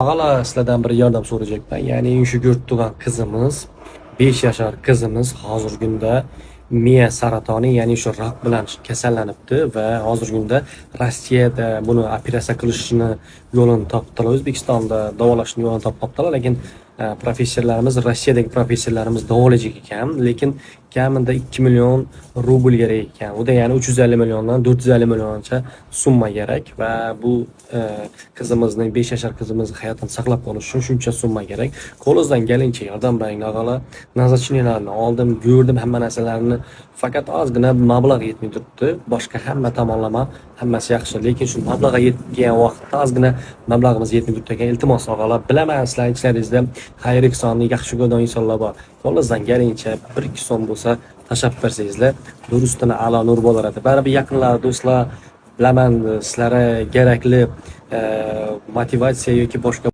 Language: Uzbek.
Ağala sizlardan bir yordam so'rayapman. Ya'ni shu ko'rib turgan qizimiz 5 yashar qizimiz hozirgi kunda miya saratoni, ya'ni shu rak bilan kasallanibdi va hozirgi kunda Rossiyada buni operatsiya qilishni yo'lini topdilar. O'zbekistonda davolashni yo'lini topmabdilar, lekin professorlarimiz, Rossiyadagi professorlarimiz davolayajak ekan, lekin kamida 2 million rubl kerak ekan. U da ya'ni 350 milliondan 450 milliongacha summa kerak va bu qizimizning 5 yashar qizimizni hayotini saqlab qolish uchun shuncha summa kerak. Qo'lingizdan kelincha yordam bering og'alar. Nazarchilarni oldim, ko'rdim hamma narsalarni, faqat ozgina mablag' yetmay turibdi. Boshqa hamma tomonlama hammasi yaxshi, lekin shu mablag'ga yetgan vaqtda ozgina mablag'imiz yetmay turibdi ekan. Iltimos og'alar, bilaman sizlar ichlaringizda xayr ehsonni yaxshi ko'rgan insonlar bor. Qo'lingizdan kelincha 1-2 so'm bo'lsa tashlab bersangizlar, nur ustini a'lo nur bo'laradi. Baribir yaqinlar, do'stlar, bilaman sizlarga kerakli motivatsiya yoki boshqa